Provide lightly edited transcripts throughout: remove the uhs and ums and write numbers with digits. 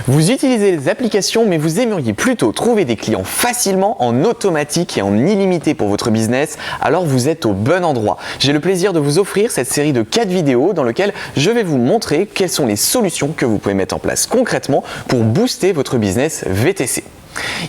Vous utilisez les applications mais vous aimeriez plutôt trouver des clients facilement en automatique et en illimité pour votre business, alors vous êtes au bon endroit. J'ai le plaisir de vous offrir cette série de 4 vidéos dans lesquelles je vais vous montrer quelles sont les solutions que vous pouvez mettre en place concrètement pour booster votre business VTC.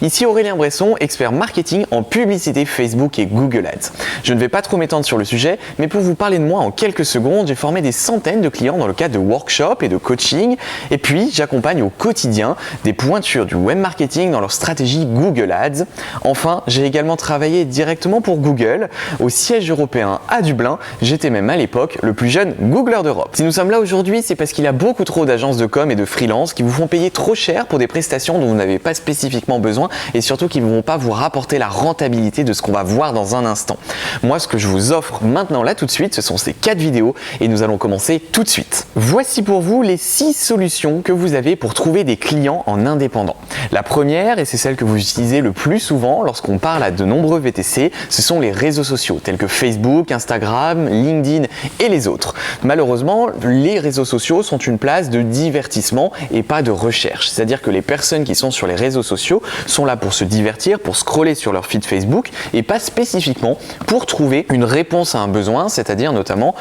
Ici Aurélien Bresson, expert marketing en publicité Facebook et Google Ads. Je ne vais pas trop m'étendre sur le sujet, mais pour vous parler de moi en quelques secondes, j'ai formé des centaines de clients dans le cadre de workshops et de coaching, et puis j'accompagne au quotidien des pointures du web marketing dans leur stratégie Google Ads. Enfin, j'ai également travaillé directement pour Google, au siège européen à Dublin. J'étais même à l'époque le plus jeune Googler d'Europe. Si nous sommes là aujourd'hui, c'est parce qu'il y a beaucoup trop d'agences de com et de freelance qui vous font payer trop cher pour des prestations dont vous n'avez pas spécifiquement besoin et surtout qui ne vont pas vous rapporter la rentabilité de ce qu'on va voir dans un instant. Moi, ce que je vous offre maintenant là tout de suite, ce sont ces 4 vidéos et nous allons commencer tout de suite. Voici pour vous les 6 solutions que vous avez pour trouver des clients en indépendant. La première, et c'est celle que vous utilisez le plus souvent lorsqu'on parle à de nombreux VTC, ce sont les réseaux sociaux tels que Facebook, Instagram, LinkedIn et les autres. Malheureusement, les réseaux sociaux sont une place de divertissement et pas de recherche. C'est-à-dire que les personnes qui sont sur les réseaux sociaux sont là pour se divertir, pour scroller sur leur feed Facebook et pas spécifiquement pour trouver une réponse à un besoin, c'est-à-dire notamment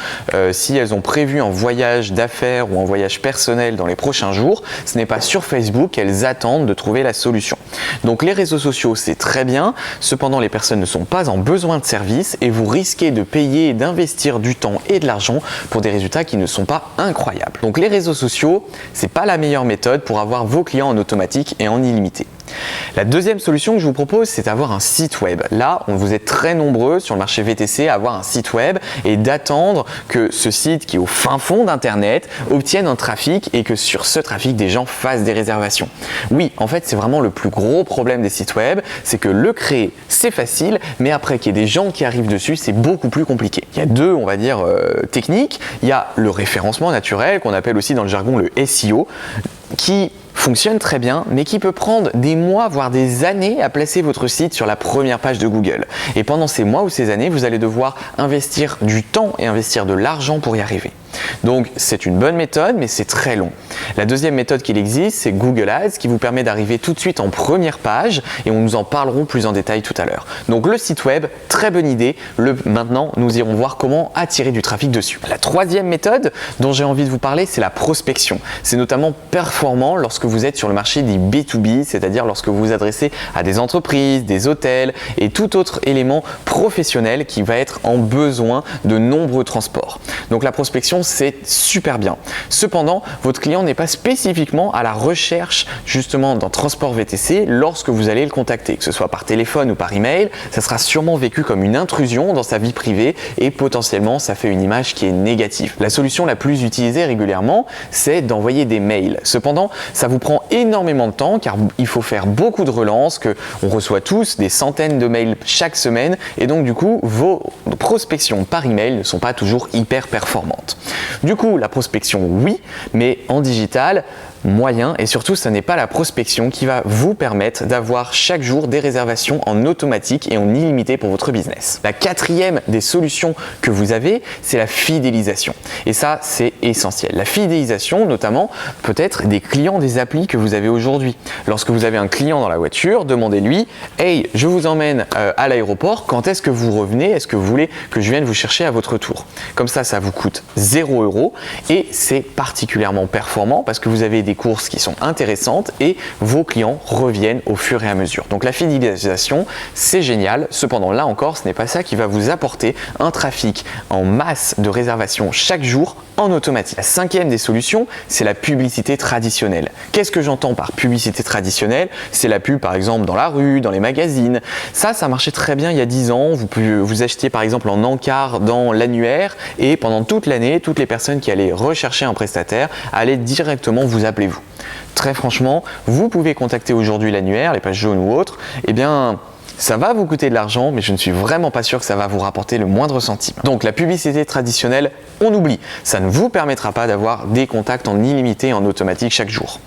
si elles ont prévu un voyage d'affaires ou un voyage personnel dans les prochains jours, ce n'est pas sur Facebook qu'elles attendent de trouver la solution. Donc les réseaux sociaux c'est très bien, cependant les personnes ne sont pas en besoin de service et vous risquez de payer et d'investir du temps et de l'argent pour des résultats qui ne sont pas incroyables. Donc les réseaux sociaux, c'est pas la meilleure méthode pour avoir vos clients en automatique et en illimité. La deuxième solution que je vous propose, c'est d'avoir un site web. Là, vous êtes très nombreux sur le marché VTC à avoir un site web et d'attendre que ce site qui est au fin fond d'internet obtienne un trafic et que sur ce trafic, des gens fassent des réservations. Oui, en fait, c'est vraiment le plus gros problème des sites web, c'est que le créer, c'est facile, mais après qu'il y ait des gens qui arrivent dessus, c'est beaucoup plus compliqué. Il y a deux, on va dire, techniques. Il y a le référencement naturel, qu'on appelle aussi dans le jargon le SEO, qui fonctionne très bien, mais qui peut prendre des mois, voire des années à placer votre site sur la première page de Google. Et pendant ces mois ou ces années, vous allez devoir investir du temps et investir de l'argent pour y arriver. Donc c'est une bonne méthode, mais c'est très long. La deuxième méthode qu'il existe, c'est Google Ads, qui vous permet d'arriver tout de suite en première page, et on nous en parlerons plus en détail tout à l'heure. Donc le site web, très bonne idée. Maintenant, nous irons voir comment attirer du trafic dessus. La troisième méthode dont j'ai envie de vous parler, c'est la prospection. C'est notamment performant lorsque vous êtes sur le marché des B2B, c'est-à-dire lorsque vous vous adressez à des entreprises, des hôtels et tout autre élément professionnel qui va être en besoin de nombreux transports. Donc la prospection, c'est super bien. Cependant, votre client n'est pas spécifiquement à la recherche justement d'un transport VTC lorsque vous allez le contacter, que ce soit par téléphone ou par email, ça sera sûrement vécu comme une intrusion dans sa vie privée et potentiellement ça fait une image qui est négative. La solution la plus utilisée régulièrement, c'est d'envoyer des mails. Cependant, ça vous prend énormément de temps car il faut faire beaucoup de relances, on reçoit tous des centaines de mails chaque semaine et donc du coup, vos prospections par email ne sont pas toujours hyper performantes. Du coup, la prospection, oui, mais en digital, moyen et surtout, ce n'est pas la prospection qui va vous permettre d'avoir chaque jour des réservations en automatique et en illimité pour votre business. La quatrième des solutions que vous avez, c'est la fidélisation. Et ça, c'est essentiel. La fidélisation, notamment, peut être des clients des applis que vous avez aujourd'hui. Lorsque vous avez un client dans la voiture, demandez-lui « Hey, je vous emmène à l'aéroport, quand est-ce que vous revenez? Est-ce que vous voulez que je vienne vous chercher à votre tour ?» Comme ça vous coûte 0 € et c'est particulièrement performant parce que vous avez des courses qui sont intéressantes et vos clients reviennent au fur et à mesure. Donc la fidélisation, c'est génial. Cependant, là encore, ce n'est pas ça qui va vous apporter un trafic en masse de réservations chaque jour en automatique. La cinquième des solutions, c'est la publicité traditionnelle. Qu'est-ce que j'entends par publicité traditionnelle? C'est la pub par exemple dans la rue, dans les magazines. Ça marchait très bien il y a 10 ans. Vous achetiez par exemple en encart dans l'annuaire et pendant toute l'année, toutes les personnes qui allaient rechercher un prestataire allaient directement vous appeler vous. Très franchement, vous pouvez contacter aujourd'hui l'annuaire, les pages jaunes ou autres, eh bien ça va vous coûter de l'argent, mais je ne suis vraiment pas sûr que ça va vous rapporter le moindre centime. Donc la publicité traditionnelle, on oublie. Ça ne vous permettra pas d'avoir des contacts en illimité et en automatique chaque jour.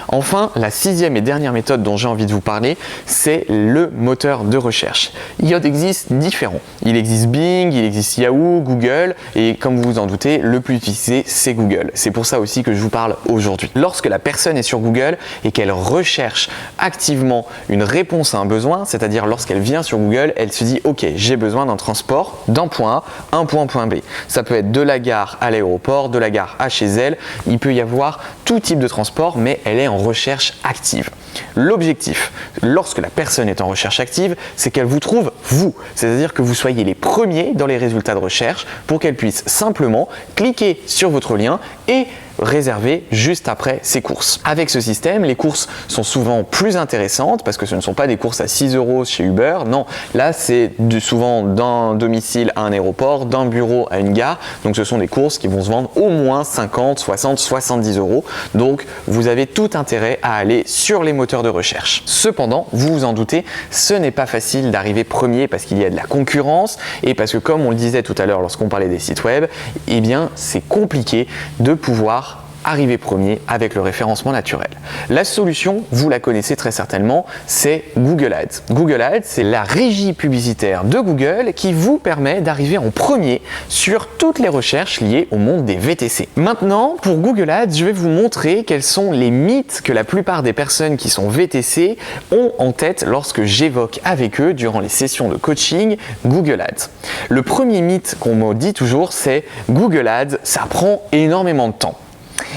Enfin, la sixième et dernière méthode dont j'ai envie de vous parler, c'est le moteur de recherche. Il y en existe différents. Il existe Bing, il existe Yahoo, Google, et comme vous vous en doutez, le plus utilisé, c'est Google. C'est pour ça aussi que je vous parle aujourd'hui. Lorsque la personne est sur Google et qu'elle recherche activement une réponse à un besoin, c'est-à-dire lorsqu'elle vient sur Google, elle se dit « Ok, j'ai besoin d'un transport d'un point A à un point B ». Ça peut être de la gare à l'aéroport, de la gare à chez elle. Il peut y avoir tout type de transport, mais elle est en recherche active. L'objectif, lorsque la personne est en recherche active, c'est qu'elle vous trouve vous, c'est-à-dire que vous soyez les premiers dans les résultats de recherche pour qu'elle puisse simplement cliquer sur votre lien et réserver juste après ses courses. Avec ce système, les courses sont souvent plus intéressantes parce que ce ne sont pas des courses à 6 € chez Uber, non, là c'est souvent d'un domicile à un aéroport, d'un bureau à une gare, donc ce sont des courses qui vont se vendre au moins 50, 60, 70 €, donc vous avez tout intérêt à aller sur les moteurs de recherche. Cependant, vous vous en doutez, ce n'est pas facile d'arriver premier parce qu'il y a de la concurrence et parce que comme on le disait tout à l'heure lorsqu'on parlait des sites web, eh bien c'est compliqué de pouvoir arriver premier avec le référencement naturel. La solution, vous la connaissez très certainement, c'est Google Ads. Google Ads, c'est la régie publicitaire de Google qui vous permet d'arriver en premier sur toutes les recherches liées au monde des VTC. Maintenant, pour Google Ads, je vais vous montrer quels sont les mythes que la plupart des personnes qui sont VTC ont en tête lorsque j'évoque avec eux durant les sessions de coaching Google Ads. Le premier mythe qu'on me dit toujours, c'est Google Ads, ça prend énormément de temps.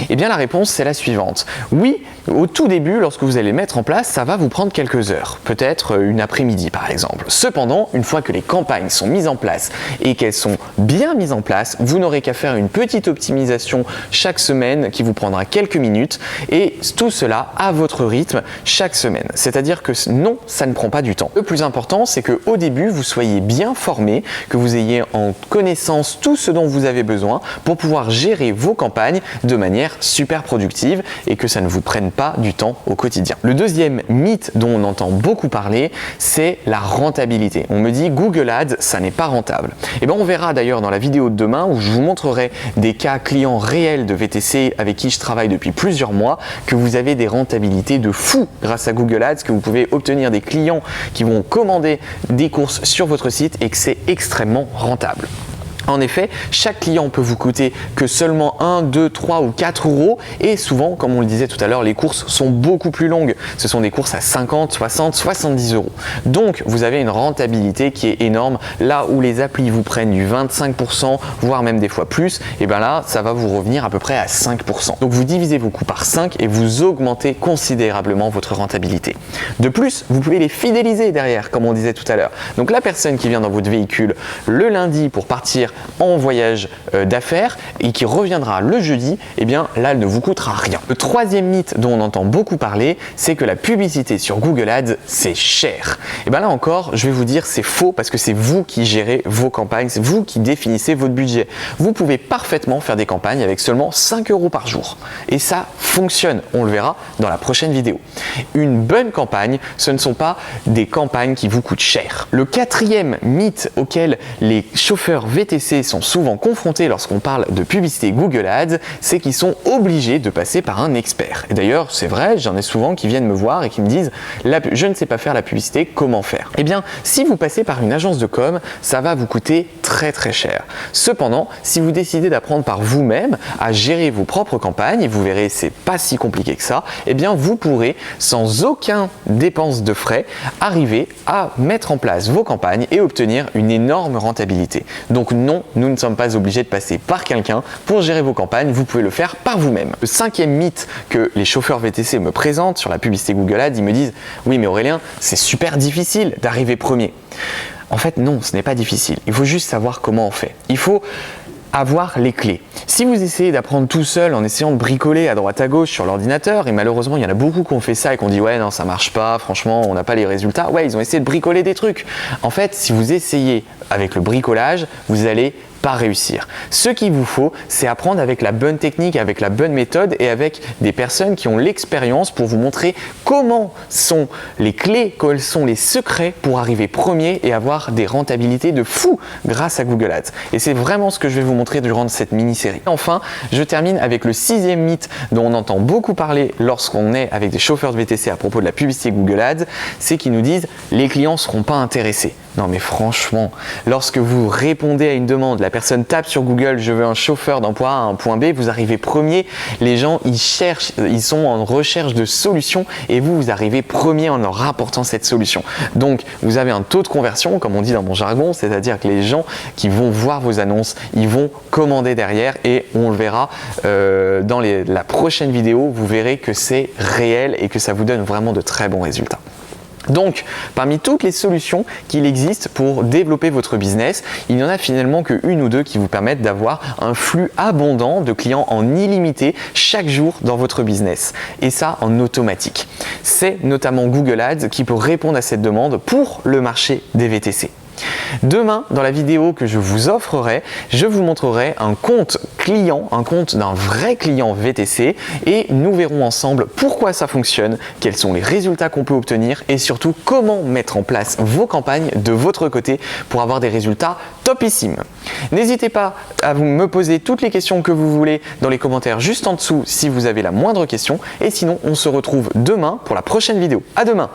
Eh bien la réponse c'est la suivante. Oui, au tout début, lorsque vous allez le mettre en place, ça va vous prendre quelques heures, peut-être une après-midi par exemple. Cependant, une fois que les campagnes sont mises en place et qu'elles sont bien mises en place, vous n'aurez qu'à faire une petite optimisation chaque semaine qui vous prendra quelques minutes et tout cela à votre rythme chaque semaine. C'est-à-dire que non, ça ne prend pas du temps. Le plus important, c'est qu'au début, vous soyez bien formé, que vous ayez en connaissance tout ce dont vous avez besoin pour pouvoir gérer vos campagnes de manière super productive et que ça ne vous prenne pas du temps au quotidien. Le deuxième mythe dont on entend beaucoup parler, c'est la rentabilité. On me dit Google Ads, ça n'est pas rentable. Et bien on verra d'ailleurs dans la vidéo de demain où je vous montrerai des cas clients réels de VTC avec qui je travaille depuis plusieurs mois, que vous avez des rentabilités de fou grâce à Google Ads, que vous pouvez obtenir des clients qui vont commander des courses sur votre site et que c'est extrêmement rentable. En effet, chaque client peut vous coûter que seulement 1, 2, 3 ou 4 € et souvent, comme on le disait tout à l'heure, les courses sont beaucoup plus longues. Ce sont des courses à 50, 60, 70 €. Donc, vous avez une rentabilité qui est énorme. Là où les applis vous prennent du 25%, voire même des fois plus, et bien là, ça va vous revenir à peu près à 5%. Donc, vous divisez vos coûts par 5 et vous augmentez considérablement votre rentabilité. De plus, vous pouvez les fidéliser derrière, comme on disait tout à l'heure. Donc, la personne qui vient dans votre véhicule le lundi pour partir en voyage d'affaires et qui reviendra le jeudi, eh bien là, elle ne vous coûtera rien. Le troisième mythe dont on entend beaucoup parler, c'est que la publicité sur Google Ads, c'est cher. Et bien là encore, je vais vous dire, c'est faux parce que c'est vous qui gérez vos campagnes, c'est vous qui définissez votre budget. Vous pouvez parfaitement faire des campagnes avec seulement 5 € par jour. Et ça fonctionne, on le verra dans la prochaine vidéo. Une bonne campagne, ce ne sont pas des campagnes qui vous coûtent cher. Le quatrième mythe auquel les chauffeurs VTC sont souvent confrontés lorsqu'on parle de publicité Google Ads, c'est qu'ils sont obligés de passer par un expert. Et d'ailleurs, c'est vrai, j'en ai souvent qui viennent me voir et qui me disent « je ne sais pas faire la publicité, comment faire ?» Eh bien, si vous passez par une agence de com, ça va vous coûter très très cher. Cependant, si vous décidez d'apprendre par vous-même à gérer vos propres campagnes, et vous verrez, c'est pas si compliqué que ça, eh bien, vous pourrez, sans aucune dépense de frais, arriver à mettre en place vos campagnes et obtenir une énorme rentabilité. Donc non, nous ne sommes pas obligés de passer par quelqu'un pour gérer vos campagnes, vous pouvez le faire par vous-même. Le cinquième mythe que les chauffeurs VTC me présentent sur la publicité Google Ads, ils me disent « Oui mais Aurélien, c'est super difficile d'arriver premier ». En fait non, ce n'est pas difficile, il faut juste savoir comment on fait. Il faut avoir les clés. Si vous essayez d'apprendre tout seul en essayant de bricoler à droite à gauche sur l'ordinateur, et malheureusement il y en a beaucoup qui ont fait ça et qui ont dit ouais non ça marche pas, franchement on n'a pas les résultats, ouais ils ont essayé de bricoler des trucs. En fait si vous essayez avec le bricolage, vous allez pas réussir. Ce qu'il vous faut, c'est apprendre avec la bonne technique, avec la bonne méthode et avec des personnes qui ont l'expérience pour vous montrer comment sont les clés, quels sont les secrets pour arriver premier et avoir des rentabilités de fou grâce à Google Ads. Et c'est vraiment ce que je vais vous montrer durant cette mini-série. Enfin, je termine avec le 6e mythe dont on entend beaucoup parler lorsqu'on est avec des chauffeurs de VTC à propos de la publicité Google Ads, c'est qu'ils nous disent « les clients ne seront pas intéressés ». Non mais franchement, lorsque vous répondez à une demande, la personne tape sur Google « je veux un chauffeur d'un point A à un point B », vous arrivez premier, les gens ils cherchent, ils sont en recherche de solutions et vous arrivez premier en leur apportant cette solution. Donc vous avez un taux de conversion, comme on dit dans mon jargon, c'est-à-dire que les gens qui vont voir vos annonces, ils vont commander derrière et on le verra dans la prochaine vidéo, vous verrez que c'est réel et que ça vous donne vraiment de très bons résultats. Donc, parmi toutes les solutions qu'il existe pour développer votre business, il n'y en a finalement qu'une ou deux qui vous permettent d'avoir un flux abondant de clients en illimité chaque jour dans votre business. Et ça en automatique. C'est notamment Google Ads qui peut répondre à cette demande pour le marché des VTC. Demain, dans la vidéo que je vous offrerai, je vous montrerai un compte client, un compte d'un vrai client VTC et nous verrons ensemble pourquoi ça fonctionne, quels sont les résultats qu'on peut obtenir et surtout comment mettre en place vos campagnes de votre côté pour avoir des résultats topissimes. N'hésitez pas à me poser toutes les questions que vous voulez dans les commentaires juste en dessous si vous avez la moindre question et sinon on se retrouve demain pour la prochaine vidéo. À demain!